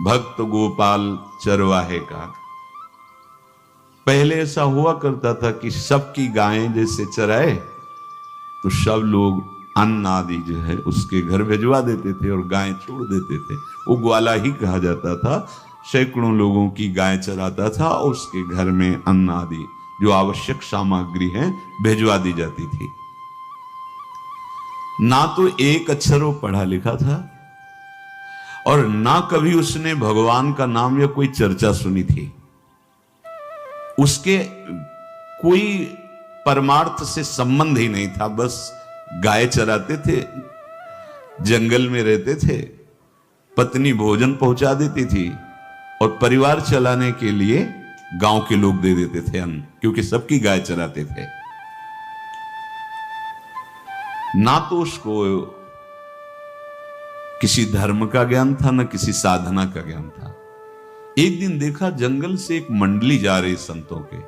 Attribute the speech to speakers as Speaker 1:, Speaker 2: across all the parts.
Speaker 1: भक्त गोपाल चरवाहे का। पहले ऐसा हुआ करता था कि सबकी गायें जैसे चराए तो सब लोग अन्न आदि जो है उसके घर भिजवा देते थे और गायें छोड़ देते थे। वो ग्वाला ही कहा जाता था। सैकड़ों लोगों की गाय चराता था और उसके घर में अन्न आदि जो आवश्यक सामग्री है भिजवा दी जाती थी। ना तो एक अक्षर वो पढ़ा लिखा था और ना कभी उसने भगवान का नाम या कोई चर्चा सुनी थी। उसके कोई परमार्थ से संबंध ही नहीं था। बस गाय चराते थे, जंगल में रहते थे, पत्नी भोजन पहुंचा देती थी और परिवार चलाने के लिए गांव के लोग दे देते थे अन्न, क्योंकि सबकी गाय चराते थे। ना तो उसको किसी धर्म का ज्ञान था, ना किसी साधना का ज्ञान था। एक दिन देखा जंगल से एक मंडली जा रही संतों के।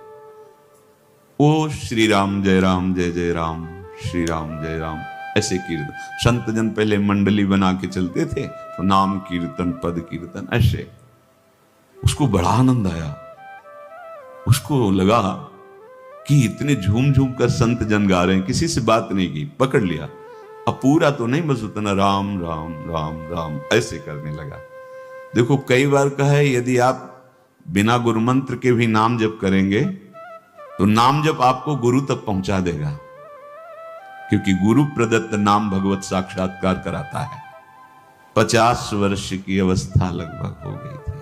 Speaker 1: ओ श्री राम जय राम श्री राम जय राम ऐसे कीर्तन। संत जन पहले मंडली बना के चलते थे तो नाम कीर्तन पद कीर्तन ऐसे। उसको बड़ा आनंद आया। उसको लगा कि इतने झूम झूम कर संत जन गा रहे हैं, किसी से बात नहीं की, पकड़ लिया। अब पूरा तो नहीं, बस उतना राम राम राम राम ऐसे करने लगा। देखो कई बार कहा है यदि आप बिना गुरु मंत्र के भी नाम जप करेंगे तो नाम जप आपको गुरु तक पहुंचा देगा, क्योंकि गुरु प्रदत्त नाम भगवत साक्षात्कार कराता है। 50 वर्ष की अवस्था लगभग हो गई थी।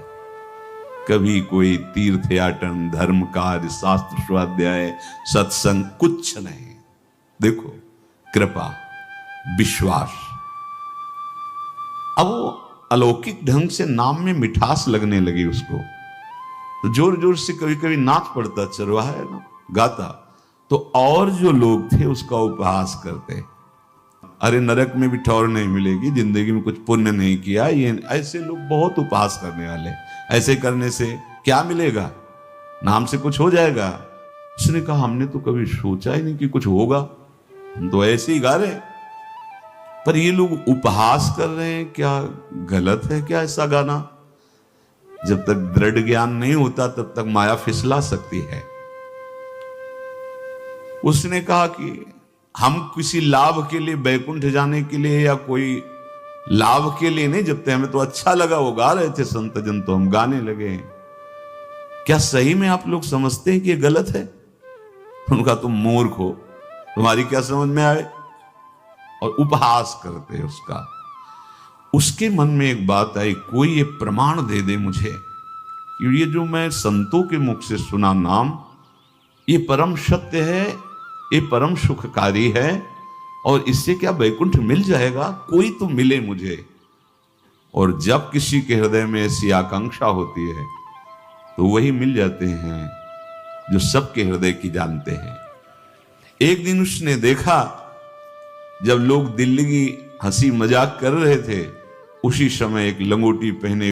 Speaker 1: कभी कोई तीर्थ याटन, धर्म कार्य, शास्त्र स्वाध्याय, सत्संग कुछ नहीं। देखो कृपा, विश्वास। अब वो अलौकिक ढंग से नाम में मिठास लगने लगी उसको, तो जोर जोर से कभी कभी नाच पड़ता, चरवाहा है ना, गाता। तो और जो लोग थे उसका उपहास करते, अरे नरक में भी ठौर नहीं मिलेगी, जिंदगी में कुछ पुण्य नहीं किया, ये ऐसे लोग बहुत उपहास करने वाले। ऐसे करने से क्या मिलेगा, नाम से कुछ हो जाएगा। उसने कहा हमने तो कभी सोचा ही नहीं कि कुछ होगा, हम तो ऐसे ही गा रहे हैं। पर ये लोग उपहास कर रहे हैं, क्या गलत है क्या ऐसा गाना? जब तक दृढ़ ज्ञान नहीं होता तब तक माया फिसला सकती है। उसने कहा कि हम किसी लाभ के लिए, बैकुंठ जाने के लिए या कोई लाभ के लिए नहीं जपते, हमें तो अच्छा लगा, वो गा रहे थे संत जन तो हम गाने लगे। क्या सही में आप लोग समझते हैं कि ये गलत है? उनका तुम मूर्ख हो, तुम्हारी क्या समझ में आए? और उपहास करते उसका। उसके मन में एक बात आई, कोई ये प्रमाण दे दे मुझे कि ये जो मैं संतों के मुख से सुना नाम, ये परम सत्य है, ये परम सुखकारी है, और इससे क्या वैकुंठ मिल जाएगा? कोई तो मिले मुझे। और जब किसी के हृदय में ऐसी आकांक्षा होती है तो वही मिल जाते हैं जो सबके हृदय की जानते हैं। एक दिन उसने देखा जब लोग दिल्ली की हंसी मजाक कर रहे थे, उसी समय एक लंगोटी पहने